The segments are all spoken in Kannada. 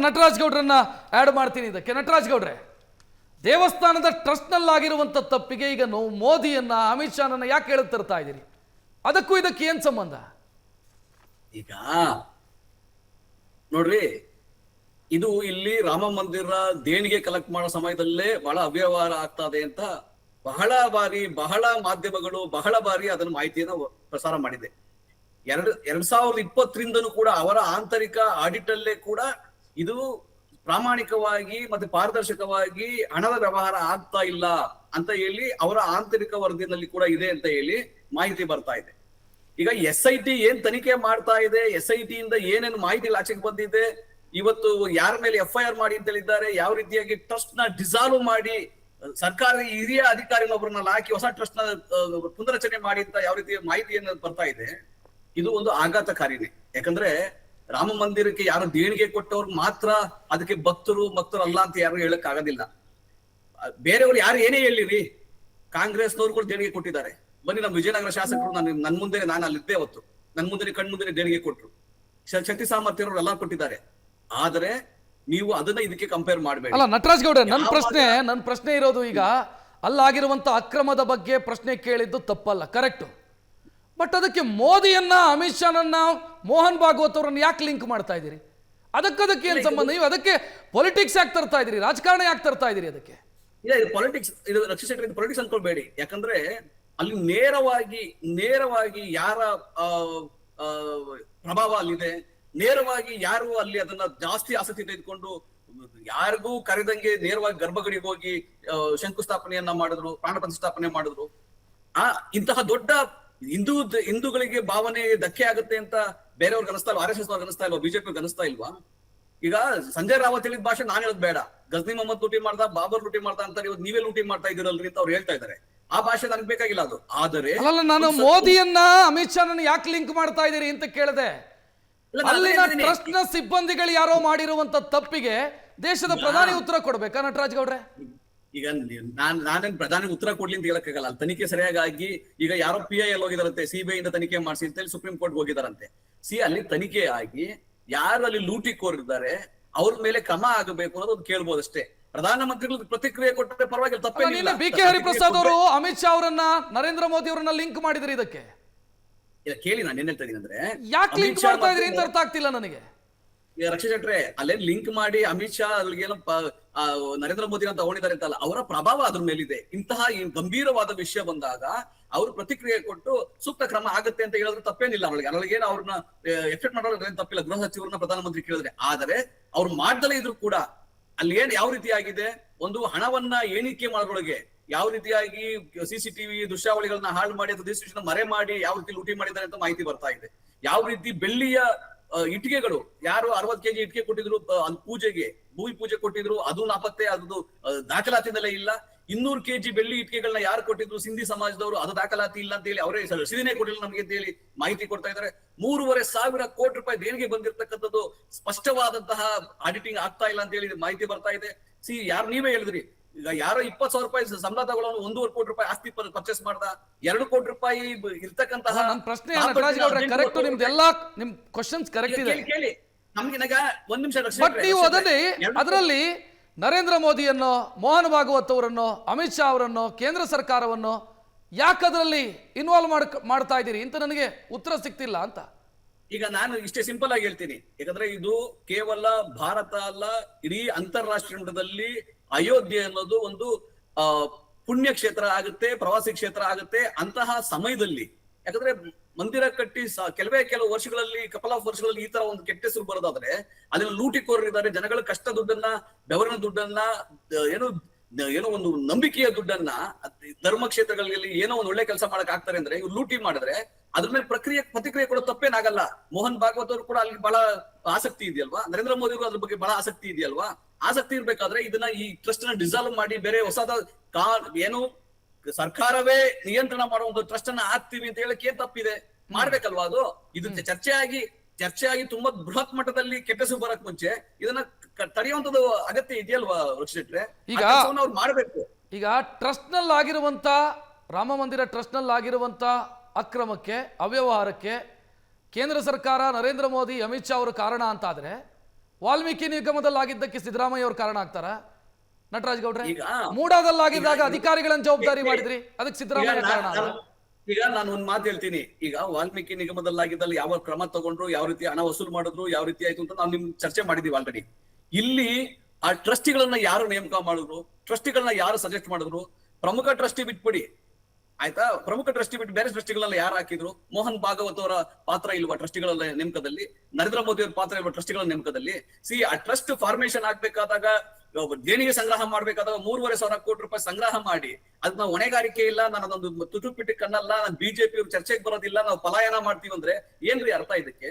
ನಟರಾಜ್ ಗೌಡ್ರನ್ನ ಆ್ಯಡ್ ಮಾಡ್ತೀನಿ ಇದಕ್ಕೆ. ನಟರಾಜ್ ಗೌಡ್ರೆ, ದೇವಸ್ಥಾನದ ಟ್ರಸ್ಟ್ನಲ್ಲಾಗಿರುವಂಥ ತಪ್ಪಿಗೆ ಈಗ ಮೋದಿಯನ್ನ ಅಮಿತ್ ಶಾನನ್ನ ಯಾಕೆ ಹೇಳಕ್ ತರ್ತಾ ಇದ್ದೀರಿ? ಅದಕ್ಕೂ ಇದಕ್ಕೆ ಏನ್ ಸಂಬಂಧ? ಈಗ ನೋಡ್ರಿ, ಇದು ಇಲ್ಲಿ ರಾಮ ಮಂದಿರ ದೇಣಿಗೆ ಕಲೆಕ್ಟ್ ಮಾಡೋ ಸಮಯದಲ್ಲೇ ಬಹಳ ಅವ್ಯವಹಾರ ಆಗ್ತಾ ಇದೆ ಅಂತ ಬಹಳ ಮಾಧ್ಯಮಗಳು ಬಹಳ ಬಾರಿ ಅದನ್ನ ಮಾಹಿತಿಯನ್ನ ಪ್ರಸಾರ ಮಾಡಿದೆ. 2020ರಿಂದನೂ ಕೂಡ ಅವರ ಆಂತರಿಕ ಆಡಿಟ್ ಅಲ್ಲೇ ಕೂಡ ಇದು ಪ್ರಾಮಾಣಿಕವಾಗಿ ಮತ್ತೆ ಪಾರದರ್ಶಕವಾಗಿ ಹಣದ ವ್ಯವಹಾರ ಆಗ್ತಾ ಇಲ್ಲ ಅಂತ ಹೇಳಿ ಅವರ ಆಂತರಿಕ ವರದಿನಲ್ಲಿ ಕೂಡ ಇದೆ ಅಂತ ಹೇಳಿ ಮಾಹಿತಿ ಬರ್ತಾ ಇದೆ. ಈಗ SIT ಏನ್ ತನಿಖೆ ಮಾಡ್ತಾ ಇದೆ, SIT ಇಂದ ಏನೇನು ಮಾಹಿತಿ ಆಚೆಗೆ ಬಂದಿದೆ, ಇವತ್ತು ಯಾರ ಮೇಲೆ FIR ಮಾಡಿ ಅಂತ ಹೇಳಿದ್ದಾರೆ, ಯಾವ ರೀತಿಯಾಗಿ ಟ್ರಸ್ಟ್ ನ ಡಿಸಾಲ್ವ್ ಮಾಡಿ ಸರ್ಕಾರಿ ಹಿರಿಯ ಅಧಿಕಾರಿಗಳೊಬ್ಬರನ್ನ ಹಾಕಿ ಹೊಸ ಟ್ರಸ್ಟ್ ನ ಪುನರಚನೆ ಮಾಡಿ ಅಂತ ಯಾವ ರೀತಿಯ ಮಾಹಿತಿಯನ್ನು ಬರ್ತಾ ಇದೆ, ಇದು ಒಂದು ಆಘಾತಕಾರಿನೇ. ಯಾಕಂದ್ರೆ ರಾಮ ಮಂದಿರಕ್ಕೆ ಯಾರು ದೇಣಿಗೆ ಕೊಟ್ಟವ್ರು ಮಾತ್ರ ಅದಕ್ಕೆ ಭಕ್ತರು ಅಲ್ಲ ಅಂತ ಯಾರು ಹೇಳಕ್ ಆಗೋದಿಲ್ಲ. ಬೇರೆಯವ್ರು ಯಾರು ಏನೇ ಹೇಳಿರಿ, ಕಾಂಗ್ರೆಸ್ನವ್ರು ಕೂಡ ದೇಣಿಗೆ ಕೊಟ್ಟಿದ್ದಾರೆ. ಬನ್ನಿ, ನಮ್ಮ ವಿಜಯನಗರ ಶಾಸಕರು ನನ್ ಮುಂದೆ, ನಾನು ಅಲ್ಲಿದ್ದೆ ಅವತ್ತು, ನನ್ ಮುಂದೆ ಕಣ್ಮುಂದೆ ದೇಣಿಗೆ ಕೊಟ್ರು. ಶಕ್ತಿ ಸಾಮರ್ಥ್ಯರು ಎಲ್ಲ ಕೊಟ್ಟಿದ್ದಾರೆ. ಆದ್ರೆ ನೀವು ಅದನ್ನ ಇದಕ್ಕೆ ಕಂಪೇರ್ ಮಾಡಬೇಡಿ. ಅಲ್ಲ ನಟರಾಜ್ ಗೌಡ್ರೆ, ನನ್ನ ಪ್ರಶ್ನೆ ಇರೋದು, ಈಗ ಅಲ್ಲಾಗಿರುವಂತ ಅಕ್ರಮದ ಬಗ್ಗೆ ಪ್ರಶ್ನೆ ಕೇಳಿದ್ದು ತಪ್ಪಲ್ಲ, ಕರೆಕ್ಟ್. ಬಟ್ ಅದಕ್ಕೆ ಮೋದಿಯನ್ನ, ಅಮಿತ್ ಶಾನನ್ನ, ಮೋಹನ್ ಭಾಗವತ್ ಅವರನ್ನ ಯಾಕೆ ಲಿಂಕ್ ಮಾಡ್ತಾ ಇದ್ದೀರಿ? ಅದಕ್ಕೆ ಏನ್ ಸಂಬಂಧ? ನೀವು ಅದಕ್ಕೆ ಪೊಲಿಟಿಕ್ಸ್ ಯಾಕೆ ತರ್ತಾ ಇದ್ದೀರಿ, ರಾಜಕಾರಣ ಯಾಕೆ ತರ್ತಾ ಇದ್ದೀರಿ ಅದಕ್ಕೆ? ಇಲ್ಲ, ಇದು ಪಾಲಿಟಿಕ್ಸ್, ಇದು ರಕ್ಷಿಸಕ್ಕೆ ಪಾಲಿಟಿಕ್ಸ್ ಅನ್ಕೊಳ್ಬೇಡಿ. ಯಾಕಂದ್ರೆ ಅಲ್ಲಿ ನೇರವಾಗಿ ಯಾರ ಪ್ರಭಾವ ಅಲ್ಲಿದೆ, ನೇರವಾಗಿ ಯಾರು ಅಲ್ಲಿ ಅದನ್ನ ಜಾಸ್ತಿ ಆಸಕ್ತಿ ತೆಗೆದುಕೊಂಡು ಯಾರಿಗೂ ಕರೆದಂಗೆ ನೇರವಾಗಿ ಗರ್ಭಗುಡಿಗೆ ಹೋಗಿ ಶಂಕುಸ್ಥಾಪನೆಯನ್ನ ಮಾಡಿದ್ರು, ಪ್ರಾಣ ಪ್ರತಿಷ್ಠಾಪನೆ ಮಾಡಿದ್ರು. ಇಂತಹ ದೊಡ್ಡ ಹಿಂದೂಗಳಿಗೆ ಭಾವನೆ ಧಕ್ಕೆ ಆಗುತ್ತೆ ಅಂತ ಬೇರೆಯವ್ರಿಗೆ ಅನಿಸ್ತಾ ಇಲ್ವಾ? RSS ಅವ್ರಿಗೆ ಅನಿಸ್ತಾ ಇಲ್ವಾ? ಬಿಜೆಪಿ ಅನಿಸ್ತಾ ಇಲ್ವಾ? ಈಗ ಸಂಜಯ್ ರಾವತ್ ಹೇಳಿದ ಭಾಷೆ ನಾನು ಹೇಳೋದು ಬೇಡ. ಗಜ್ನಿ ಮೊಹಮ್ಮದ್ ಲೂಟಿ ಮಾಡ್ದ, ಬಾಬರ್ ಲೂಟಿ ಮಾಡ್ತಾ ಅಂತ ಇವತ್ತು ನೀವೇ ಲೂಟಿ ಮಾಡ್ತಾ ಇದ್ದೀರಲ್ರಿ ಅಂತ ಅವ್ರು ಹೇಳ್ತಾ ಇದ್ದಾರೆ. ಆ ಭಾಷೆ ನನಗೆ ಬೇಕಾಗಿಲ್ಲ ಅದು. ಆದರೆ ನಾನು ಮೋದಿಯನ್ನ, ಅಮಿತ್ ಶಾನನ್ನ ಯಾಕೆ ಲಿಂಕ್ ಮಾಡ್ತಾ ಇದ್ದೀರಿ ಅಂತ ಕೇಳಿದೆ. ಅಲ್ಲಿನ ಟ್ರಸ್ಟ್ ನ ಸಿಬ್ಬಂದಿಗಳು ಯಾರೋ ಮಾಡಿರುವಂತ ತಪ್ಪಿಗೆ ದೇಶದ ಪ್ರಧಾನಿ ಉತ್ತರ ಕೊಡ್ಬೇಕಾ ನಟರಾಜ್ ಗೌಡ್ರೆ? ಈಗ ನಾನೇನ್ ಪ್ರಧಾನಿ ಉತ್ತರ ಕೊಡ್ಲಿ ಅಂತ ಹೇಳಕ್ಕಾಗಲ್ಲ. ಅಲ್ಲಿ ತನಿಖೆ ಸರಿಯಾಗಿ ಈಗ ಯಾರೋ PIL ಹೋಗಿದಾರಂತೆ, CBI ಇಂದ ತನಿಖೆ ಮಾಡಿಸಿ ಅಂತ ಹೇಳಿ ಸುಪ್ರೀಂ ಕೋರ್ಟ್ ಹೋಗಿದಾರಂತೆ. ಅಲ್ಲಿ ತನಿಖೆ ಆಗಿ ಯಾರು ಅಲ್ಲಿ ಲೂಟಿ ಕೋರಿದ್ದಾರೆ ಅವ್ರ ಮೇಲೆ ಕ್ರಮ ಆಗಬೇಕು ಅನ್ನೋದು ಕೇಳ್ಬೋದಷ್ಟೇ. ಪ್ರಧಾನಮಂತ್ರಿಗಳು ಪ್ರತಿಕ್ರಿಯೆ ಕೊಟ್ಟರೆ ಪರವಾಗಿಲ್ಲ, ತಪ್ಪೇನಿಲ್ಲ. BK ಹರಿಪ್ರಸಾದ್ ಅವರು ಅಮಿತ್ ಶಾ ಅವರನ್ನ, ನರೇಂದ್ರ ಮೋದಿ ಅವರನ್ನ ಲಿಂಕ್ ಮಾಡಿದ್ರಿ ಇದಕ್ಕೆ. ಇಲ್ಲ ಕೇಳಿ, ನಾನು ಏನ್ ಹೇಳ್ತಾ ಇದೀನಿ ಅಂದ್ರೆ, ಯಾಕೆ ಲಿಂಕ್ ಮಾಡ್ತಾ ಇದ್ರಿ ಅಂತ ಅರ್ಥ ಆಗ್ತಿಲ್ಲ ನನಗೆ. ರಕ್ಷಾ ಶೆಟ್ರೆ, ಅಲ್ಲೇ ಲಿಂಕ್ ಮಾಡಿ ಅಮಿತ್ ಶಾ ಅಲ್ಲಿಗೇನೋ ನರೇಂದ್ರ ಮೋದಿ ಅಂತ ತಗೊಂಡಿದ್ದಾರೆ ಅಂತಲ್ಲ, ಅವರ ಪ್ರಭಾವ ಅದ್ರ ಮೇಲಿದೆ. ಇಂತಹ ಗಂಭೀರವಾದ ವಿಷಯ ಬಂದಾಗ ಅವರು ಪ್ರತಿಕ್ರಿಯೆ ಕೊಟ್ಟು ಸೂಕ್ತ ಕ್ರಮ ಆಗುತ್ತೆ ಅಂತ ಹೇಳಿದ್ರೆ ತಪ್ಪೇನಿಲ್ಲ. ಅವಳಿಗೇನು ಅವ್ರನ್ನ ಎಫೆಕ್ಟ್ ಮಾಡೋದ್ರೆ ತಪ್ಪಿಲ್ಲ, ಗೃಹ ಸಚಿವರನ್ನ ಪ್ರಧಾನಮಂತ್ರಿ ಕೇಳಿದ್ರೆ. ಆದರೆ ಅವ್ರು ಮಾಡ್ದಲೇ ಇದ್ರು ಕೂಡ ಅಲ್ಲಿ ಏನ್ ಯಾವ ರೀತಿ ಆಗಿದೆ, ಒಂದು ಹಣವನ್ನ ಎಣಿಕೆ ಮಾಡೋದ್ರೊಳಗೆ ಯಾವ ರೀತಿಯಾಗಿ CCTV ದೃಶ್ಯಾವಳಿಗಳನ್ನ ಹಾಳು ಮಾಡಿ ಅಥವಾ ದಿವಸ ಮರೆ ಮಾಡಿ ಯಾವ ರೀತಿ ಲೂಟಿ ಮಾಡಿದ್ದಾರೆ ಅಂತ ಮಾಹಿತಿ ಬರ್ತಾ ಇದೆ. ಯಾವ ರೀತಿ ಬೆಳ್ಳಿಯ ಇಟ್ಟಿಗೆಗಳು, ಯಾರು 60 kg ಇಟ್ಟಿಗೆ ಕೊಟ್ಟಿದ್ರು ಪೂಜೆಗೆ, ಭೂಮಿ ಪೂಜೆ ಕೊಟ್ಟಿದ್ರು, ಅದು ನಾಪತ್ತೆ, ಅದು ದಾಖಲಾತಿನಲ್ಲೇ ಇಲ್ಲ. 200 kg ಬೆಳ್ಳಿ ಇಟ್ಟಿಗೆಗಳನ್ನ ಯಾರು ಕೊಟ್ಟಿದ್ರು, ಸಿಂಧಿ ಸಮಾಜದವರು, ಅದು ದಾಖಲಾತಿ ಇಲ್ಲ ಅಂತ ಹೇಳಿ ಅವರೇ ಸಿರಿನೇ ಕೊಟ್ಟಿಲ್ಲ ನಮಗೆ ಅಂತ ಹೇಳಿ ಮಾಹಿತಿ ಕೊಡ್ತಾ ಇದ್ದಾರೆ. 3,500 ಕೋಟಿ ರೂಪಾಯಿ ದೇಣಿಗೆ ಬಂದಿರತಕ್ಕಂಥದ್ದು ಸ್ಪಷ್ಟವಾದಂತಹ ಆಡಿಟಿಂಗ್ ಆಗ್ತಾ ಇಲ್ಲ ಅಂತ ಹೇಳಿ ಮಾಹಿತಿ ಬರ್ತಾ ಇದೆ. ಯಾರು ನೀವೇ ಹೇಳಿದ್ರಿ, ಈಗ ಯಾರೋ 20,000 ರೂಪಾಯಿ ಸಂಬಳ ತಗೊಳ್ಳೋನು 1.5 ಕೋಟಿ ರೂಪಾಯಿ ಆಸ್ತಿ ಪರ್ಚೇಸ್ ಮಾಡ್ದ, 2 ಕೋಟಿ ರೂಪಾಯಿ ಇರ್ತಕ್ಕಂತಹ ನನ್ನ ಪ್ರಶ್ನೆ ನಟರಾಜ್ ಗೌಡ್ರೆ ಕರೆಕ್ಟ್, ನಿಮ್ದೆಲ್ಲ ನಿಮ್ ಕ್ವಶನ್ಸ್ ಕರೆಕ್ಟ್ ಇದೆ. ಕೇಳಿ, ನಮ್ಗೆ ಒಂದ್ ನಿಮಿಷ. ಬಟ್ ನೀವು ಅದರಲ್ಲಿ ನರೇಂದ್ರ ಮೋದಿಯನ್ನು, ಮೋಹನ್ ಭಾಗವತ್ ಅವರನ್ನು, ಅಮಿತ್ ಶಾ ಅವರನ್ನು, ಕೇಂದ್ರ ಸರ್ಕಾರವನ್ನು ಯಾಕೆ ಅದರಲ್ಲಿ ಇನ್ವಾಲ್ವ್ ಮಾಡ್ತಾ ಇದ್ದೀರಿ ಅಂತ ನನಗೆ ಉತ್ತರ ಸಿಗ್ತಿಲ್ಲ ಅಂತ. ಈಗ ನಾನು ಇಷ್ಟೇ ಸಿಂಪಲ್ ಆಗಿ ಹೇಳ್ತೀನಿ. ಯಾಕಂದ್ರೆ ಇದು ಕೇವಲ ಭಾರತ ಅಲ್ಲ, ಇಡೀ ಅಂತಾರಾಷ್ಟ್ರೀಯ ಮಟ್ಟದಲ್ಲಿ ಅಯೋಧ್ಯೆ ಅನ್ನೋದು ಒಂದು ಪುಣ್ಯ ಕ್ಷೇತ್ರ ಆಗುತ್ತೆ, ಪ್ರವಾಸಿ ಕ್ಷೇತ್ರ ಆಗುತ್ತೆ. ಅಂತಹ ಸಮಯದಲ್ಲಿ ಯಾಕಂದ್ರೆ ಮಂದಿರ ಕಟ್ಟಿ ಕೆಲವು ವರ್ಷಗಳಲ್ಲಿ, ಕಪಲ್ ಆಫ್ ವರ್ಷಗಳಲ್ಲಿ ಈ ತರ ಒಂದು ಕೆಟ್ಟ ಹೆಸರು ಬರೋದಾದ್ರೆ ಅಲ್ಲಿ ಲೂಟಿಕೋರರಿದ್ದಾರೆ. ಜನಗಳ ಕಷ್ಟ ದುಡ್ಡನ್ನ, ಬೆವರಿನ ದುಡ್ಡನ್ನ, ಏನೋ ಒಂದು ನಂಬಿಕೆಯ ದುಡ್ಡನ್ನ ಧರ್ಮ ಕ್ಷೇತ್ರಗಳಲ್ಲಿ ಏನೋ ಒಂದು ಒಳ್ಳೆ ಕೆಲಸ ಮಾಡಕ್ ಆಗ್ತಾರೆ ಅಂದ್ರೆ ಇವ್ರು ಲೂಟಿ ಮಾಡಿದ್ರೆ ಅದ್ರ ಮೇಲೆ ಪ್ರತಿಕ್ರಿಯೆ ಕೊಡೋ ತಪ್ಪೇನಾಗಲ್ಲ. ಮೋಹನ್ ಭಾಗವತ್ ಅವರು ಕೂಡ ಅಲ್ಲಿ ಬಹಳ ಆಸಕ್ತಿ ಇದೆಯಲ್ವಾ, ನರೇಂದ್ರ ಮೋದಿ ಅವರು ಅದ್ರ ಬಗ್ಗೆ ಬಹಳ ಆಸಕ್ತಿ ಇದೆಯಲ್ವಾ. ಆಸಕ್ತಿ ಇರ್ಬೇಕಾದ್ರೆ ಇದನ್ನ ಈ ಟ್ರಸ್ಟ್ ನ ಡಿಸಾಲ್ವ್ ಮಾಡಿ ಬೇರೆ ಹೊಸದ ಏನು ಸರ್ಕಾರವೇ ನಿಯಂತ್ರಣ ಮಾಡುವಂತ ಟ್ರಸ್ಟ್ ಅನ್ನ ಹಾಕ್ತಿವಿ ಅಂತ ಹೇಳಕ್ ಏನ್ ತಪ್ಪಿದೆ? ಮಾಡ್ಬೇಕಲ್ವಾ ಅದು. ಇದು ಚರ್ಚೆ ಆಗಿ ತುಂಬಾ ಬೃಹತ್ ಮಟ್ಟದಲ್ಲಿ ಕೆಟ್ಟ ಹೆಸರು ಬರಕ್ ಮುಂಚೆ ಇದನ್ನ ತಡೆಯುವಂತದ್ದು ಅಗತ್ಯ ಇದೆಯಲ್ವಾ ರಕ್ಷಿಟ್ರೆ? ಈಗ ಅವ್ರು ಮಾಡ್ಬೇಕು. ಈಗ ಟ್ರಸ್ಟ್ ನಲ್ಲಿ ಆಗಿರುವಂತ, ರಾಮ ಮಂದಿರ ಟ್ರಸ್ಟ್ ನಲ್ಲಿ ಆಗಿರುವಂತ ಅಕ್ರಮಕ್ಕೆ, ಅವ್ಯವಹಾರಕ್ಕೆ ಕೇಂದ್ರ ಸರ್ಕಾರ, ನರೇಂದ್ರ ಮೋದಿ, ಅಮಿತ್ ಶಾ ಅವರು ಕಾರಣ ಅಂತಾದ್ರೆ ವಾಲ್ಮೀಕಿ ನಿಗಮದಲ್ಲಾಗಿದ್ದಕ್ಕೆ ಸಿದ್ದರಾಮಯ್ಯ ಅವರು ಕಾರಣ ಆಗ್ತಾರಾ ನಟರಾಜ್ ಗೌಡ್ರೆ? ಈಗ ಮೂಡಾದಲ್ಲಾಗಿದ್ದಾಗ ಅಧಿಕಾರಿಗಳನ್ನ ಜವಾಬ್ದಾರಿ ಮಾಡಿದ್ರಿ, ಅದಕ್ಕೆ ಸಿದ್ದರಾಮಯ್ಯ ಕಾರಣ ಅಲ್ಲ? ಈಗ ನಾನು ಒಂದ್ ಮಾತು ಹೇಳ್ತೀನಿ. ಈಗ ವಾಲ್ಮೀಕಿ ನಿಗಮದಲ್ಲಾಗಿದ್ದಲ್ಲಿ ಯಾವ ಕ್ರಮ ತಗೊಂಡ್ರು, ಯಾವ ರೀತಿ ಹಣ ವಸೂಲು ಮಾಡಿದ್ರು, ಯಾವ ರೀತಿ ಆಯ್ತು ಅಂತ ನಾವು ನಿಮ್ ಚರ್ಚೆ ಮಾಡಿದೀವಿ ಆಲ್ರೆಡಿ. ಇಲ್ಲಿ ಆ ಟ್ರಸ್ಟಿಗಳನ್ನ ಯಾರು ನೇಮಕ ಮಾಡಿದ್ರು, ಟ್ರಸ್ಟಿಗಳನ್ನ ಯಾರು ಸಜೆಸ್ಟ್ ಮಾಡಿದ್ರು, ಪ್ರಮುಖ ಟ್ರಸ್ಟಿ ಬಿಟ್ಬಿಡಿ ಆಯ್ತಾ, ಪ್ರಮುಖ ಟ್ರಸ್ಟಿ ಬಿಟ್ಟು ಬೇರೆ ಟ್ರಸ್ಟಿಗಳನ್ನ ಯಾರು ಹಾಕಿದ್ರು? ಮೋಹನ್ ಭಾಗವತ್ ಅವರ ಪಾತ್ರ ಇಲ್ವಾ ಟ್ರಸ್ಟಿಗಳ ನೇಮಕದಲ್ಲಿ? ನರೇಂದ್ರ ಮೋದಿ ಅವರ ಪಾತ್ರ ಇಲ್ವಾ ಟ್ರಸ್ಟಿಗಳ ನೇಮಕದಲ್ಲಿ? ಆ ಟ್ರಸ್ಟ್ ಫಾರ್ಮೇಶನ್ ಆಗ್ಬೇಕಾದಾಗ, ದೇಣಿಗೆ ಸಂಗ್ರಹ ಮಾಡ್ಬೇಕಾದಾಗ 3,500 ಕೋಟಿ ರೂಪಾಯಿ ಸಂಗ್ರಹ ಮಾಡಿ ಅದನ್ನ ಹೊಣೆಗಾರಿಕೆ ಇಲ್ಲ, ನಾನು ಅದೊಂದು ತುಟುಪಿಟ್ಟು ಕಣ್ಣಲ್ಲ, ನಾನು ಬಿಜೆಪಿ ಅವ್ರು ಚರ್ಚೆಗೆ ಬರೋದಿಲ್ಲ, ನಾವು ಪಲಾಯನ ಮಾಡ್ತೀವಿ ಅಂದ್ರೆ ಏನ್ರಿ ಅರ್ಥ ಇದಕ್ಕೆ?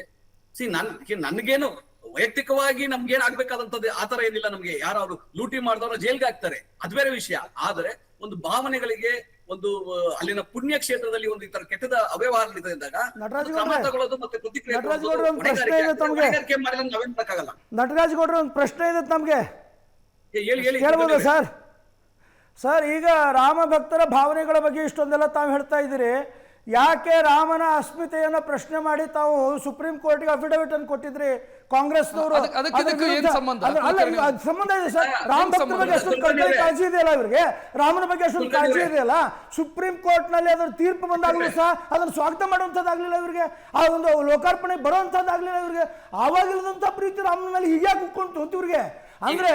ನನ್ಗೇನು ವೈಯಕ್ತಿಕವಾಗಿ ನಮ್ಗೇನ್ ಆಗ್ಬೇಕಾದಂತದ್ದು ಆತರ ಏನಿಲ್ಲ. ನಮ್ಗೆ ಯಾರು ಅವರು ಲೂಟಿ ಮಾಡಿದವ್ರ ಜೈಲ್ಗೆ ಹಾಕ್ತಾರೆ, ಅದ್ ಬೇರೆ ವಿಷಯ. ಆದ್ರೆ ಒಂದು ಭಾವನೆಗಳಿಗೆ, ಒಂದು ಅಲ್ಲಿನ ಪುಣ್ಯ ಕ್ಷೇತ್ರದಲ್ಲಿ ಒಂದು ಈ ತರ ಕೆಟ್ಟದ ಅವ್ಯವಹಾರ ಇದ್ದಾಗ ಕ್ರಮ ತಗೊಳ್ಳೋದು ಮತ್ತೆ ಪ್ರತಿಕ್ರಿಯೆ ನಾವೇನ್ ಮಾಡಕ್ಕಾಗಲ್ಲ. ನಟರಾಜ್ ಗೌಡ್ರ ಒಂದು ಪ್ರಶ್ನೆ ಇದೆ ತಮ್ಗೆ, ಹೇಳಿ ಕೇಳ್ಬೋದಾ ಸರ್? ಸರ್, ಈಗ ರಾಮ ಭಕ್ತರ ಭಾವನೆಗಳ ಬಗ್ಗೆ ಇಷ್ಟೊಂದೆಲ್ಲ ತಾವು ಹೇಳ್ತಾ ಇದ್ದೀರಿ, ಯಾಕೆ ರಾಮನ ಅಸ್ಮಿತೆಯನ್ನ ಪ್ರಶ್ನೆ ಮಾಡಿ ತಾವು ಸುಪ್ರೀಂ ಕೋರ್ಟ್ಗೆ ಅಫಿಡವಿಟ್ ಅನ್ನು ಕೊಟ್ಟಿದ್ರಿ ಕಾಂಗ್ರೆಸ್ನವರು? ಸಂಬಂಧ ಇದೆ ಸರ್. ರಾಮ ಭಕ್ತರ ಬಗ್ಗೆ ಅಷ್ಟೊಂದು ಕಾಳಜಿ ಇದೆಯಲ್ಲ ಇವರಿಗೆ, ರಾಮನ ಬಗ್ಗೆ ಅಷ್ಟೊಂದು ಕಾಳಜಿ ಇದೆಯಲ್ಲ, ಸುಪ್ರೀಂ ಕೋರ್ಟ್ ನಲ್ಲಿ ಅದರ ತೀರ್ಪು ಬಂದಾಗಲೂ ಸಹ ಅದನ್ನು ಸ್ವಾಗತ ಮಾಡುವಂತದ್ದಾಗ್ಲಿಲ್ಲ ಇವರಿಗೆ, ಆ ಒಂದು ಲೋಕಾರ್ಪಣೆ ಬರುವಂತದ್ದಾಗ್ಲಿಲ್ಲ ಇವರಿಗೆ. ಆವಾಗಿಲ್ಲದಂತ ಪ್ರೀತಿ ರಾಮನ ಮೇಲೆ ಹೀಗೆ ಕುಕ್ಕೊಂಡು ಇವ್ರಿಗೆ. ಅಂದ್ರೆ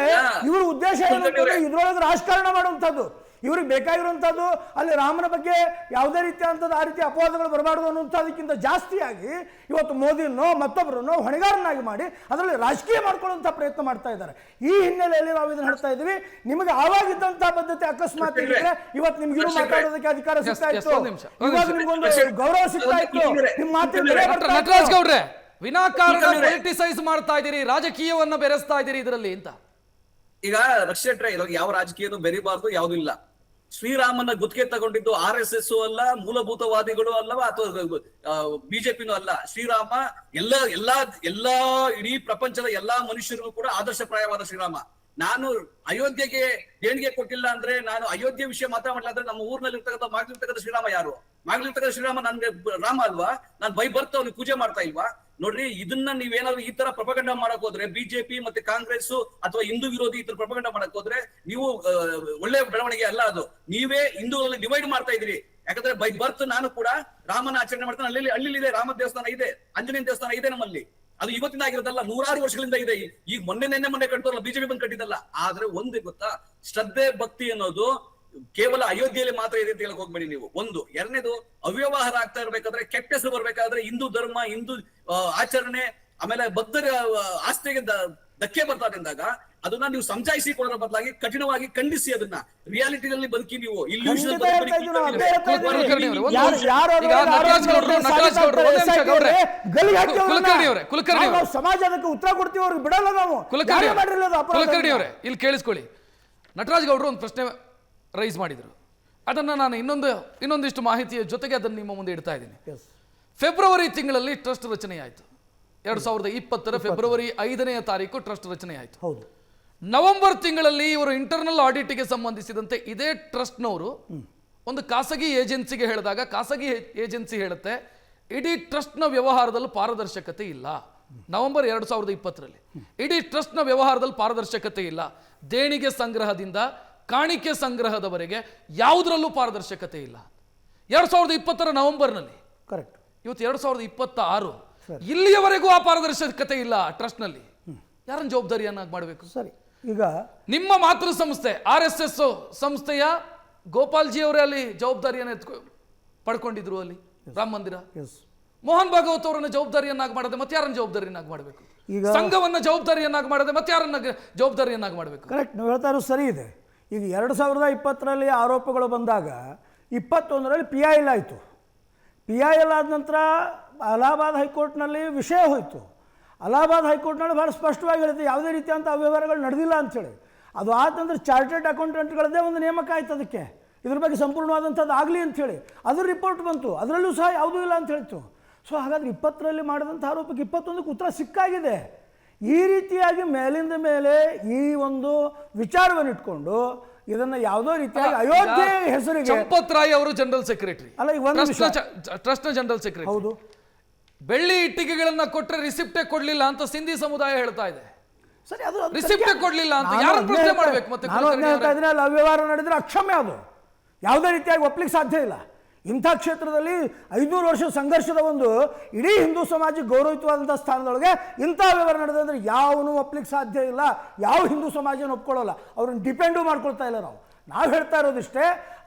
ಇವ್ರ ಉದ್ದೇಶ ಏನಂತಂದ್ರೆ ಇದ್ರೊಳಗೆ ರಾಜಕಾರಣ ಮಾಡುವಂತದ್ದು, ಇವ್ರಿಗೆ ಬೇಕಾಗಿರುವಂತದ್ದು ಅಲ್ಲಿ ರಾಮನ ಬಗ್ಗೆ ಯಾವುದೇ ರೀತಿಯಾದಂಥದ್ದು ಆ ರೀತಿ ಅಪವಾದಗಳು ಬರಬಾರ್ದು ಅನ್ನುವಂಥದಕ್ಕಿಂತ ಜಾಸ್ತಿಯಾಗಿ ಇವತ್ತು ಮೋದಿನೋ ಮತ್ತೊಬ್ಬರನ್ನೋ ಹೊಣೆಗಾರನಾಗಿ ಮಾಡಿ ಅದರಲ್ಲಿ ರಾಜಕೀಯ ಮಾಡ್ಕೊಳ್ಳುವಂಥ ಪ್ರಯತ್ನ ಮಾಡ್ತಾ ಇದ್ದಾರೆ. ಈ ಹಿನ್ನೆಲೆಯಲ್ಲಿ ನಾವು ಇದನ್ನ ಹೇಳ್ತಾ ಇದ್ದೀವಿ. ನಿಮಗೆ ಆವಾಗಿದ್ದಂಥ ಪದ್ಧತಿ ಅಕಸ್ಮಾತ್ ಇದ್ರೆ ಇವತ್ತು ನಿಮ್ಗೆ ಮಾತಾಡೋದಕ್ಕೆ ಅಧಿಕಾರ ಸಿಗ್ತಾ ಇತ್ತು, ಇವಾಗ ನಿಮ್ಗೊಂದು ಗೌರವ ಸಿಗ್ತಾ ಇತ್ತು. ನಿಮ್ಮ ಮಾತಿನ ನಟರಾಜ್ ಗೌಡ್ರೆ, ವಿನಾಕಾರಣ ಪೊಲಿಟಿಸೈಸ್ ಮಾಡ್ತಾ ಇದ್ದೀರಿ, ರಾಜಕೀಯವನ್ನ ಬೆರೆಸ್ತಾ ಇದ್ದೀರಿ ಇದರಲ್ಲಿ ಅಂತ. ಈಗ ರಕ್ಷಟ್ರೆ ಇವಾಗ ಯಾವ ರಾಜಕೀಯನೂ ಬೆರಿಬಾರ್ದು, ಯಾವ್ದು ಇಲ್ಲ. ಶ್ರೀರಾಮನ ಗುತ್ತಿಗೆ ತಗೊಂಡಿದ್ದು RSS ಅಲ್ಲ, ಮೂಲಭೂತವಾದಿಗಳು ಅಲ್ಲವಾ, ಅಥವಾ ಬಿಜೆಪಿನೂ ಅಲ್ಲ. ಶ್ರೀರಾಮ ಎಲ್ಲಾ ಇಡೀ ಪ್ರಪಂಚದ ಎಲ್ಲಾ ಮನುಷ್ಯರಿಗೂ ಕೂಡ ಆದರ್ಶಪ್ರಾಯವಾದ ಶ್ರೀರಾಮ. ನಾನು ಅಯೋಧ್ಯೆಗೆ ದೇಣಿಗೆ ಕೊಟ್ಟಿಲ್ಲ ಅಂದ್ರೆ, ನಾನು ಅಯೋಧ್ಯೆ ವಿಷಯ ಮಾತಾಡಲ್ಲ ಅಂದ್ರೆ, ನಮ್ಮ ಊರಿನಲ್ಲಿ ಇರ್ತಕ್ಕಂಥ ಮಾಗ್ಲಿರ್ತಕ್ಕಂಥ ಶ್ರೀರಾಮ ಯಾರು? ಮಾಗ್ಲಿರ್ತಕ್ಕಂಥ ಶ್ರೀರಾಮ ನನ್ಗೆ ರಾಮ ಅಲ್ವಾ? ನಾನು ಬರ್ತ ಅವ್ನಿಗೆ ಪೂಜೆ ಮಾಡ್ತಾ ಇಲ್ವಾ? ನೋಡ್ರಿ, ಇದನ್ನ ನೀವೇನಾದ್ರು ಈ ತರ ಪ್ರಪಗಂಡ ಮಾಡಕ್ ಹೋದ್ರೆ, ಬಿಜೆಪಿ ಮತ್ತೆ ಕಾಂಗ್ರೆಸ್ ಅಥವಾ ಹಿಂದೂ ವಿರೋಧಿ ಈ ತರ ಪ್ರಪಗಂಡ ಮಾಡಕ್ ಹೋದ್ರೆ ನೀವು ಒಳ್ಳೆ ಬೆಳವಣಿಗೆ ಅಲ್ಲ ಅದು. ನೀವೇ ಹಿಂದೂಗಳಲ್ಲಿ ಡಿವೈಡ್ ಮಾಡ್ತಾ ಇದ್ರಿ. ಯಾಕಂದ್ರೆ ಬೈ ಬರ್ತ್ ನಾನು ಕೂಡ ರಾಮನ ಆಚರಣೆ ಮಾಡ್ತಾನೆ. ಹಳ್ಳಿಲಿದೆ ರಾಮ ದೇವಸ್ಥಾನ ಇದೆ, ಆಂಜನೇಯ ದೇವಸ್ಥಾನ ಇದೆ ನಮ್ಮಲ್ಲಿ. ಅದು ಇವತ್ತಿನ ಆಗಿರೋದಲ್ಲ, 100 ವರ್ಷಗಳಿಂದ ಇದೆ. ಈಗ ಮೊನ್ನೆ ಕಟ್ಟೋರಲ್ಲ, ಬಿಜೆಪಿ ಬಂದು ಕಟ್ಟಿದ್ದಲ್ಲ. ಆದ್ರೆ ಒಂದು ಗೊತ್ತಾ, ಶ್ರದ್ಧೆ ಭಕ್ತಿ ಅನ್ನೋದು ಕೇವಲ ಅಯೋಧ್ಯೆಯಲ್ಲಿ ಮಾತ್ರ ಇದೆ ಅಂತ ಹೇಳಕ್ ಹೋಗ್ಬೇಡಿ ನೀವು. ಒಂದು. ಎರಡನೇದು, ಅವ್ಯವಹಾರ ಆಗ್ತಾ ಇರ್ಬೇಕಾದ್ರೆ, ಕೆಟ್ಟ ಹೆಸರು ಬರ್ಬೇಕಾದ್ರೆ, ಹಿಂದೂ ಧರ್ಮ, ಹಿಂದೂ ಆಚರಣೆ, ಆಮೇಲೆ ಭಕ್ತರ ಆಸ್ತಿಗೆ ಧಕ್ಕೆ ಬರ್ತಾ ಇದ್ದಾಗ ಅದನ್ನ ನೀವು ಸಮಜಾಯಿಸಿಕೊಳ್ಳೋದ್ರ ಬದಲಾಗಿ ಕಠಿಣವಾಗಿ ಖಂಡಿಸಿ ಅದನ್ನ ರಿಯಾಲಿಟಿನಲ್ಲಿ ಬದುಕಿ. ನೀವು ಸಮಾಜಕ್ಕೆ ಉತ್ತರ ಕೊಡ್ತೀವಿ, ಅವ್ರಿಗೆ ಬಿಡಲ್ಲ ನಾವು. ಕುಲಕರ್ಣಿ ಅವರೇ, ಇಲ್ಲಿ ಕೇಳಿಸ್ಕೊಳ್ಳಿ. ನಟರಾಜ್ ಗೌಡ್ರು ಒಂದು ಪ್ರಶ್ನೆ ರೈಸ್ ಮಾಡಿದ್ರು, ಅದನ್ನ ನಾನು ಇನ್ನೊಂದಿಷ್ಟು ಮಾಹಿತಿಯ ಜೊತೆಗೆ ಅದನ್ನು ನಿಮ್ಮ ಮುಂದೆ ಇಡ್ತಾ ಇದ್ದೀನಿ. ಫೆಬ್ರವರಿ ತಿಂಗಳಲ್ಲಿ ಟ್ರಸ್ಟ್ ರಚನೆ ಆಯಿತು. 2020 ಫೆಬ್ರವರಿ 5ನೇ ತಾರೀಕು ಟ್ರಸ್ಟ್ ರಚನೆ ಆಯಿತು. ಹೌದು. ನವೆಂಬರ್ ತಿಂಗಳಲ್ಲಿ ಇವರು ಇಂಟರ್ನಲ್ ಆಡಿಟ್ಗೆ ಸಂಬಂಧಿಸಿದಂತೆ ಇದೇ ಟ್ರಸ್ಟ್ನವರು ಒಂದು ಖಾಸಗಿ ಏಜೆನ್ಸಿಗೆ ಹೇಳಿದಾಗ, ಖಾಸಗಿ ಏಜೆನ್ಸಿ ಹೇಳುತ್ತೆ ಇಡೀ ಟ್ರಸ್ಟ್ನ ವ್ಯವಹಾರದಲ್ಲಿ ಪಾರದರ್ಶಕತೆ ಇಲ್ಲ. ನವೆಂಬರ್ 2020ರಲ್ಲಿ ಇಡೀ ಟ್ರಸ್ಟ್ನ ವ್ಯವಹಾರದಲ್ಲಿ ಪಾರದರ್ಶಕತೆ ಇಲ್ಲ. ದೇಣಿಗೆ ಸಂಗ್ರಹದಿಂದ ಕಾಣಿಕೆ ಸಂಗ್ರಹದವರೆಗೆ ಯಾವುದರಲ್ಲೂ ಪಾರದರ್ಶಕತೆ ಇಲ್ಲ. 2020 ನವೆಂಬರ್ನಲ್ಲಿ. ಕರೆಕ್ಟ್. ಇವತ್ತು 2026, ಇಲ್ಲಿಯವರೆಗೂ ಆ ಪಾರದರ್ಶಕತೆ ಇಲ್ಲ ಟ್ರಸ್ಟ್ನಲ್ಲಿ. ಯಾರನ್ನ ಜವಾಬ್ದಾರಿಯನ್ನಾಗಿ ಮಾಡಬೇಕು? ಸರಿ, ಈಗ ನಿಮ್ಮ ಮಾತೃ ಸಂಸ್ಥೆ RSS ಸಂಸ್ಥೆಯ ಗೋಪಾಲ್ಜಿ ಅವರೇ ಅಲ್ಲಿ ಜವಾಬ್ದಾರಿಯನ್ನು ಪಡ್ಕೊಂಡಿದ್ರು. ಅಲ್ಲಿ ರಾಮ ಮಂದಿರ ಮೋಹನ್ ಭಾಗವತ್ ಅವರನ್ನ ಜವಾಬ್ದಾರಿಯನ್ನಾಗಿ ಮಾಡದೆ ಮತ್ತೆ ಯಾರನ್ನ ಜವಾಬ್ದಾರಿಯನ್ನಾಗಿ ಮಾಡಬೇಕು? ಈಗ ಸಂಘವನ್ನ ಜವಾಬ್ದಾರಿಯನ್ನಾಗಿ ಮಾಡದೆ ಮತ್ತೆ ಯಾರನ್ನ ಜವಾಬ್ದಾರಿಯನ್ನಾಗಿ ಮಾಡಬೇಕು? ಕರೆಕ್ಟ್, ನೀವು ಹೇಳ್ತಾ ಇರೋದು ಸರಿ ಇದೆ. ಈಗ 2020ರಲ್ಲಿ ಆರೋಪಗಳು ಬಂದಾಗ 21ರಲ್ಲಿ PIL ಆಯಿತು. PIL ಆದ ನಂತರ ಅಲಹಾಬಾದ್ ಹೈಕೋರ್ಟ್ನಲ್ಲಿ ವಿಷಯ ಹೋಯಿತು. ಅಲಹಾಬಾದ್ ಹೈಕೋರ್ಟ್ನಲ್ಲಿ ಭಾಳ ಸ್ಪಷ್ಟವಾಗಿ ಹೇಳಿದೆ ಯಾವುದೇ ರೀತಿಯಂಥ ಅವ್ಯವಹಾರಗಳು ನಡೆದಿಲ್ಲ ಅಂಥೇಳಿ. ಅದು ಆದ ನಂತರ ಚಾರ್ಟೆಡ್ ಅಕೌಂಟೆಂಟ್ಗಳದ್ದೇ ಒಂದು ನೇಮಕ ಆಯ್ತು ಅದಕ್ಕೆ, ಇದ್ರ ಬಗ್ಗೆ ಸಂಪೂರ್ಣವಾದಂಥದ್ದು ಆಗಲಿ ಅಂಥೇಳಿ. ಅದ್ರ ರಿಪೋರ್ಟ್ ಬಂತು, ಅದರಲ್ಲೂ ಸಹ ಯಾವುದೂ ಇಲ್ಲ ಅಂತ ಹೇಳ್ತು. ಸೊ ಹಾಗಾದರೆ 20ರಲ್ಲಿ ಮಾಡಿದಂಥ ಆರೋಪಕ್ಕೆ 21ಕ್ಕೆ ಉತ್ತರ ಸಿಕ್ಕಾಗಿದೆ. ಈ ರೀತಿಯಾಗಿ ಮೇಲಿಂದ ಮೇಲೆ ಈ ಒಂದು ವಿಚಾರವನ್ನು ಇಟ್ಕೊಂಡು ಇದನ್ನ ಯಾವುದೋ ರೀತಿಯಾಗಿ ಅಯೋಧ್ಯೆ ಹೆಸರಿಗೆ ಚಂಪತ್ ರಾಯ್ ಅವರು ಜನರಲ್ ಸೆಕ್ರೆಟರಿ ಅಲ್ಲ, ಟ್ರಸ್ಟ್ನ ಜನರಲ್ ಸೆಕ್ರೆಟರಿ. ಹೌದು. ಬೆಳ್ಳಿ ಇಟ್ಟಿಗೆಗಳನ್ನ ಕೊಟ್ಟರೆ ರಿಸಿಪ್ಟೇ ಕೊಡ್ಲಿಲ್ಲ ಅಂತ ಸಿಂಧಿ ಸಮುದಾಯ ಹೇಳ್ತಾ ಇದೆ. ಸರಿ, ಅದು ರಿಸಿಪ್ಟ್ ಕೊಡ್ಲಿಲ್ಲ ಅಂತ ಯಾರನ್ನ ಪ್ರಶ್ನೆ ಮಾಡ್ಬೇಕು ಮತ್ತೆ? ನಾನು ಅದನ್ನೇ ಹೇಳ್ತಾ ಇದ್ದೀನಿ, ಅಲ್ಲಿ ಅವ್ಯವಹಾರ ನಡೆದ್ರೆ ಅಕ್ಷಮ್ಯ, ಅದು ಯಾವುದೇ ರೀತಿಯಾಗಿ ಒಪ್ಲಿಕ್ಕೆ ಸಾಧ್ಯ ಇಲ್ಲ. ಇಂಥ ಕ್ಷೇತ್ರದಲ್ಲಿ 500 ವರ್ಷ ಸಂಘರ್ಷದ ಒಂದು ಇಡೀ ಹಿಂದೂ ಸಮಾಜಕ್ಕೆ ಗೌರವಿತವಾದಂಥ ಸ್ಥಾನದೊಳಗೆ ಇಂಥ ವ್ಯವಹಾರ ನಡೆದಂದ್ರೆ ಯಾವನು ಒಪ್ಲಿಕ್ಕೆ ಸಾಧ್ಯ ಇಲ್ಲ. ಯಾವ ಹಿಂದೂ ಸಮಾಜನ ಒಪ್ಕೊಳ್ಳೋಲ್ಲ, ಅವ್ರನ್ನ ಡಿಪೆಂಡು ಮಾಡ್ಕೊಳ್ತಾ ಇಲ್ಲ. ನಾವು ಹೇಳ್ತಾ ಇರೋದಿಷ್ಟೇ,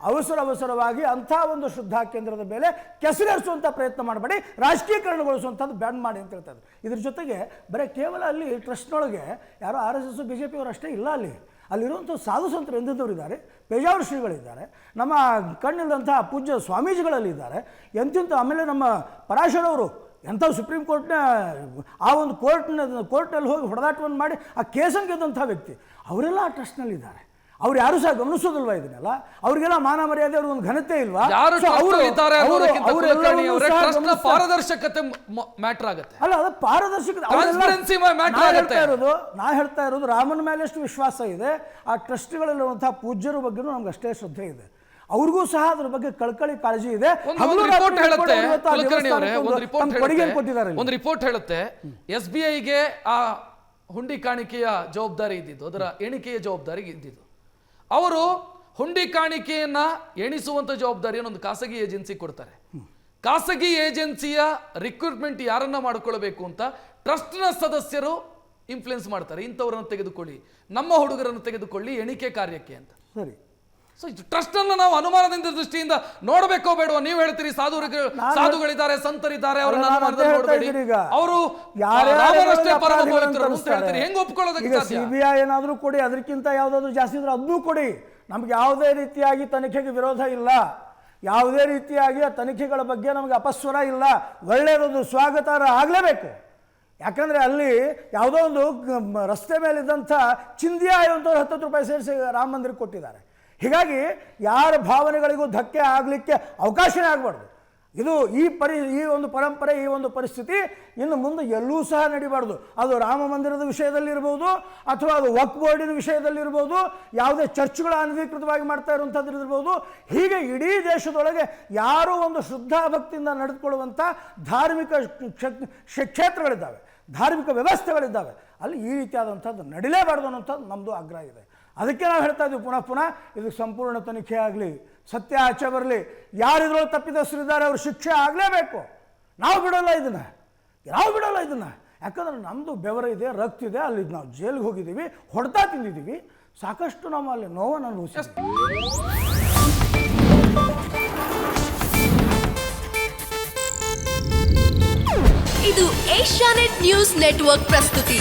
ಅವಸರವಾಗಿ ಅಂಥ ಒಂದು ಶ್ರದ್ಧಾ ಕೇಂದ್ರದ ಮೇಲೆ ಕೆಸರೇರಿಸುವಂಥ ಪ್ರಯತ್ನ ಮಾಡಬೇಡಿ, ರಾಜಕೀಯಕರಣಗೊಳಿಸುವಂಥದ್ದು ಬ್ಯಾನ್ ಮಾಡಿ ಅಂತ ಹೇಳ್ತಾ ಇದ್ರು. ಇದ್ರ ಜೊತೆಗೆ ಬರೀ ಕೇವಲ ಅಲ್ಲಿ ಟ್ರಸ್ಟ್ನೊಳಗೆ ಯಾರೋ RSS BJP ಅವರು ಅಷ್ಟೇ ಇಲ್ಲ, ಅಲ್ಲಿರುವಂಥ ಸಾಧು ಸಂತರು ಎಂಥವ್ರು ಇದ್ದಾರೆ, ಪೇಜಾವರ ಶ್ರೀಗಳಿದ್ದಾರೆ, ನಮ್ಮ ಕಣ್ಣಿಲ್ದಂಥ ಪೂಜ್ಯ ಸ್ವಾಮೀಜಿಗಳಲ್ಲಿದ್ದಾರೆ, ಎಂತಿಂಥ. ಆಮೇಲೆ ನಮ್ಮ ಪರಾಶರವರು ಎಂಥ ಸುಪ್ರೀಂ ಕೋರ್ಟ್ನ ಆ ಒಂದು ಕೋರ್ಟ್ನಲ್ಲಿ ಹೋಗಿ ಹೊಡೆದಾಟವನ್ನು ಮಾಡಿ ಆ ಕೇಸನ್ನು ಗೆದ್ದಂಥ ವ್ಯಕ್ತಿ, ಅವರೆಲ್ಲ ಆ ಟ್ರಸ್ಟ್ನಲ್ಲಿದ್ದಾರೆ. ಅವ್ರು ಯಾರು ಸಹ ಗಮನಿಸೋದಿಲ್ವಾ ಇದನ್ನೆಲ್ಲ? ಅವ್ರಿಗೆಲ್ಲ ಮಾನ ಮರ್ಯಾದೆ, ಅವ್ರ ಒಂದು ಘನತೆ ಇಲ್ವಾ? ಪಾರದರ್ಶಕತೆ ಮ್ಯಾಟರ್ ಆಗುತ್ತೆ ಅಲ್ಲ, ಅದು ಪಾರದರ್ಶಕತೆ. ನಾ ಹೇಳ್ತಾ ಇರೋದು ರಾಮನ ಮೇಲೆ ಎಷ್ಟು ವಿಶ್ವಾಸ ಇದೆ, ಆ ಟ್ರಸ್ಟ್ಗಳಲ್ಲಿರುವಂತಹ ಪೂಜ್ಯರ ಬಗ್ಗೆ ನಮ್ಗೆ ಅಷ್ಟೇ ಶ್ರದ್ಧೆ ಇದೆ. ಅವ್ರಿಗೂ ಸಹ ಅದ್ರ ಬಗ್ಗೆ ಕಳಕಳಿ ಕಾಳಜಿ ಇದೆ. ಒಂದು ರಿಪೋರ್ಟ್ ಹೇಳುತ್ತೆ SBIಗೆ ಆ ಹುಂಡಿ ಕಾಣಿಕೆಯ ಜವಾಬ್ದಾರಿ ಇದ್ದಿದ್ದು, ಅದರ ಎಣಿಕೆಯ ಜವಾಬ್ದಾರಿ ಇದ್ದಿದ್ದು. ಅವರು ಹುಂಡಿ ಕಾಣಿಕೆಯನ್ನ ಎಣಿಸುವಂತ ಜವಾಬ್ದಾರಿಯನ್ನು ಒಂದು ಖಾಸಗಿ ಏಜೆನ್ಸಿ ಕೊಡ್ತಾರೆ. ಖಾಸಗಿ ಏಜೆನ್ಸಿಯ ರಿಕ್ರೂಟ್ಮೆಂಟ್ ಯಾರನ್ನ ಮಾಡ್ಕೊಳ್ಬೇಕು ಅಂತ ಟ್ರಸ್ಟ್ನ ಸದಸ್ಯರು ಇನ್ಫ್ಲುಯೆನ್ಸ್ ಮಾಡ್ತಾರೆ. ಇಂಥವರನ್ನು ತೆಗೆದುಕೊಳ್ಳಿ, ನಮ್ಮ ಹುಡುಗರನ್ನು ತೆಗೆದುಕೊಳ್ಳಿ ಎಣಿಕೆ ಕಾರ್ಯಕ್ಕೆ ಅಂತ. ಸರಿ, ಸೊ ಟ್ರಸ್ಟ್ ಅನ್ನು ನಾವು ಅನುಮಾನದಿಂದ ದೃಷ್ಟಿಯಿಂದ ನೋಡಬೇಕೋ ಬೇಡವಾ? ನೀವು ಹೇಳ್ತೀರಿ ಸಾಧುಗಳಿದ್ದಾರೆ, ಸಂತರಿದ್ದಾರೆ, ಅವರನ್ನ ಅನುಮಾನದಲ್ಲಿ ನೋಡಬೇಡಿ, ಅವರು ರಾಮನಷ್ಟೇ ಪರಮ ಪವಿತ್ರರು ಅಂತ ಹೇಳ್ತೀರಿ. ಹೆಂಗ್ ಒಪ್ಕೊಳ್ಳೋದಕ್ಕೆ ಸಾಧ್ಯ? CBI ಏನಾದರೂ ಕೊಡಿ, ಅದಕ್ಕಿಂತ ಯಾವುದಾದ್ರು ಜಾಸ್ತಿ ಇದ್ರೆ ಅದನ್ನೂ ಕೊಡಿ. ನಮ್ಗೆ ಯಾವುದೇ ರೀತಿಯಾಗಿ ತನಿಖೆಗೆ ವಿರೋಧ ಇಲ್ಲ, ಯಾವುದೇ ರೀತಿಯಾಗಿ ಆ ತನಿಖೆಗಳ ಬಗ್ಗೆ ನಮಗೆ ಅಪಸ್ವರ ಇಲ್ಲ. ಒಳ್ಳೆಯದೊಂದು ಸ್ವಾಗತಾರ್ಹ ಆಗಲೇಬೇಕು. ಯಾಕಂದರೆ ಅಲ್ಲಿ ಯಾವುದೋ ಒಂದು ರಸ್ತೆ ಮೇಲಿದ್ದಂಥ ಚಿಂದಿಯ ಅಂತವ್ರು 10 ರೂಪಾಯಿ ಸೇರಿಸಿ ರಾಮ ಮಂದಿರಕ್ಕೆ ಕೊಟ್ಟಿದ್ದಾರೆ. ಹೀಗಾಗಿ ಯಾರ ಭಾವನೆಗಳಿಗೂ ಧಕ್ಕೆ ಆಗಲಿಕ್ಕೆ ಅವಕಾಶನೇ ಆಗಬಾರ್ದು. ಇದು ಈ ಒಂದು ಪರಂಪರೆ, ಈ ಒಂದು ಪರಿಸ್ಥಿತಿ ಇನ್ನು ಮುಂದೆ ಎಲ್ಲೂ ಸಹ ನಡಿಬಾರ್ದು. ಅದು ರಾಮ ಮಂದಿರದ ವಿಷಯದಲ್ಲಿರ್ಬೋದು, ಅಥವಾ ಅದು ವಕ್ಫ್ ಬೋರ್ಡಿನ ವಿಷಯದಲ್ಲಿರ್ಬೋದು, ಯಾವುದೇ ಚರ್ಚ್ಗಳ ಅನಧಿಕೃತವಾಗಿ ಮಾಡ್ತಾ ಇರುವಂಥದ್ದಿರ್ಬೋದು. ಹೀಗೆ ಇಡೀ ದೇಶದೊಳಗೆ ಯಾರೂ ಒಂದು ಶ್ರದ್ಧಾ ಭಕ್ತಿಯಿಂದ ನಡೆದುಕೊಳ್ಳುವಂಥ ಧಾರ್ಮಿಕ ಕ್ಷೇತ್ರಗಳಿದ್ದಾವೆ, ಧಾರ್ಮಿಕ ವ್ಯವಸ್ಥೆಗಳಿದ್ದಾವೆ, ಅಲ್ಲಿ ಈ ರೀತಿಯಾದಂಥದ್ದು ನಡಿಲೇಬಾರ್ದು ಅನ್ನೋಂಥದ್ದು ನಮ್ಮದು ಆಗ್ರಹ ಇದೆ. ಅದಕ್ಕೆ ನಾವು ಹೇಳ್ತಾ ಇದ್ದೀವಿ ಪುನಃ ಇದಕ್ಕೆ ಸಂಪೂರ್ಣ ತನಿಖೆ ಆಗಲಿ, ಸತ್ಯ ಆಚೆ ಬರಲಿ, ಯಾರಿದ್ರೊಳಗೆ ತಪ್ಪಿತಸ್ಥರಿದ್ದಾರೆ ಅವ್ರ ಶಿಕ್ಷೆ ಆಗಲೇಬೇಕು. ನಾವು ಬಿಡೋಲ್ಲ ಇದನ್ನು. ಯಾಕಂದ್ರೆ ನಮ್ಮದು ಬೆವರ ಇದೆ, ರಕ್ತ ಇದೆ. ಅಲ್ಲಿ ನಾವು ಜೈಲಿಗೆ ಹೋಗಿದ್ದೀವಿ, ಹೊಡೆತ ತಿಂದಿದ್ದೀವಿ, ಸಾಕಷ್ಟು ನಾವು ಅಲ್ಲಿ ನೋವನ್ನು ಅನುಭವಿಸಿದ್ದೀವಿ. ಇದು ಏಷ್ಯಾನೆಟ್ ನ್ಯೂಸ್ ನೆಟ್ವರ್ಕ್ ಪ್ರಸ್ತುತಿ.